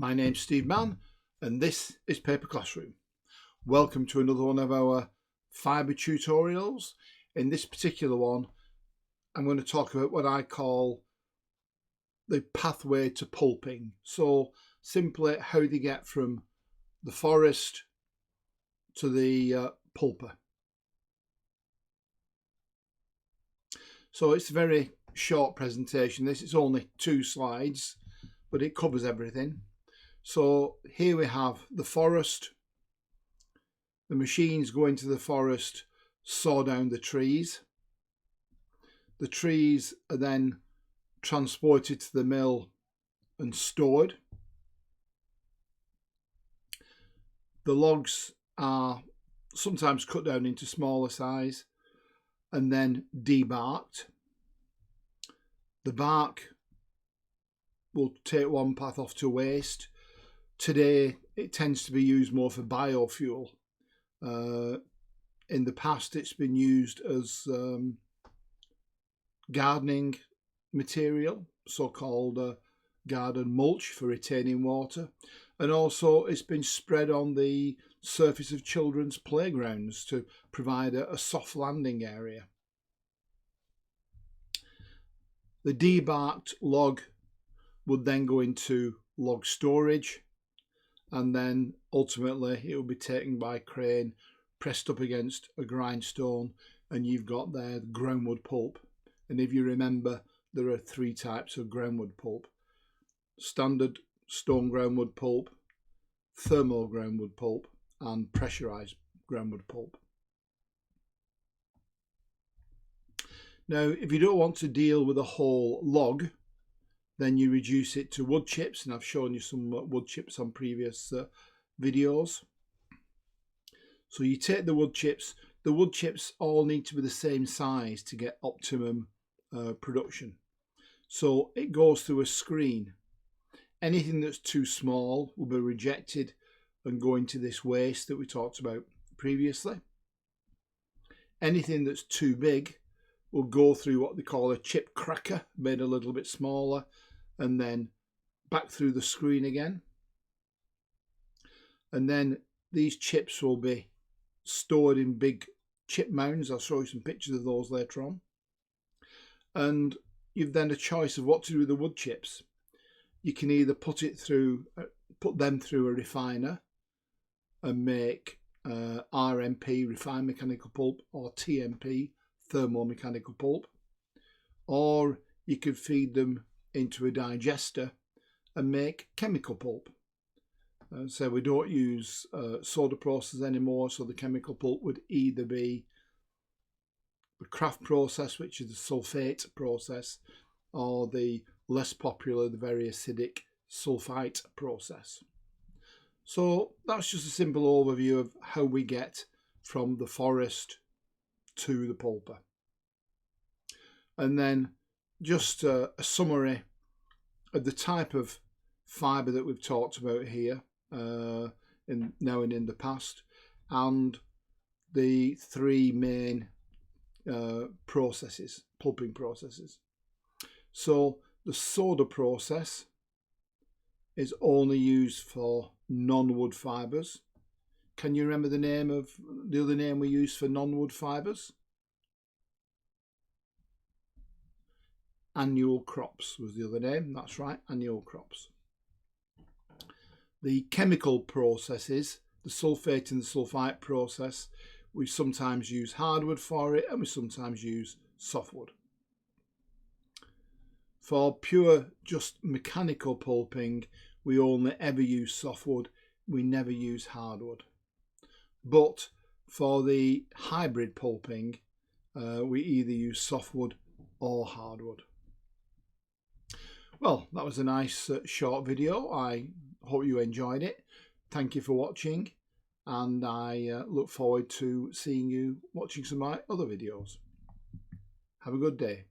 My name's Steve Mann and this is Paper Classroom. Welcome to another one of our fibre tutorials. In this particular one I'm going to talk about what I call the pathway to pulping. So simply how they get from the forest to the pulper. So it's a very short presentation. This is only 2 slides, but it covers everything. So here we have the forest. The machines go into the forest, saw down the trees. The trees are then transported to the mill and stored. The logs are sometimes cut down into smaller size and then debarked. The bark will take one path off to waste. Today it tends to be used more for biofuel. In the past it's been used as gardening material, so-called garden mulch for retaining water, and also it's been spread on the surface of children's playgrounds to provide a soft landing area. The debarked log would then go into log storage, and then ultimately it will be taken by crane, pressed up against a grindstone, and you've got there the groundwood pulp. And if you remember, there are 3 types of groundwood pulp: standard stone groundwood pulp, thermal groundwood pulp, and pressurized groundwood pulp. Now, if you don't want to deal with a whole log, then you reduce it to wood chips, and I've shown you some wood chips on previous videos. So you take the wood chips. The wood chips all need to be the same size to get optimum production. So it goes through a screen. Anything that's too small will be rejected and go into this waste that we talked about previously. Anything that's too big will go through what they call a chip cracker, made a little bit smaller, and then back through the screen again. And then these chips will be stored in big chip mounds. I'll show you some pictures of those later on. And you've then a choice of what to do with the wood chips. You can either put them through a refiner and make RMP, refined mechanical pulp, or TMP, thermomechanical pulp, or you could feed them into a digester and make chemical pulp. So we don't use soda process anymore, so the chemical pulp would either be the craft process, which is the sulfate process, or the less popular, the very acidic sulfite process. So that's just a simple overview of how we get from the forest to the pulper. And then just a summary of the type of fibre that we've talked about here now and in the past, and the 3 main processes, pulping processes. So the soda process is only used for non-wood fibres. Can you remember the other name we use for non-wood fibres? Annual crops was the other name. That's right, annual crops. The chemical processes, the sulfate and the sulfite process, we sometimes use hardwood for it, and we sometimes use softwood. For pure just mechanical pulping, we only ever use softwood. We never use hardwood. But for the hybrid pulping, we either use softwood or hardwood. Well, that was a nice short video. I hope you enjoyed it. Thank you for watching, and I look forward to seeing you watching some of my other videos. Have a good day.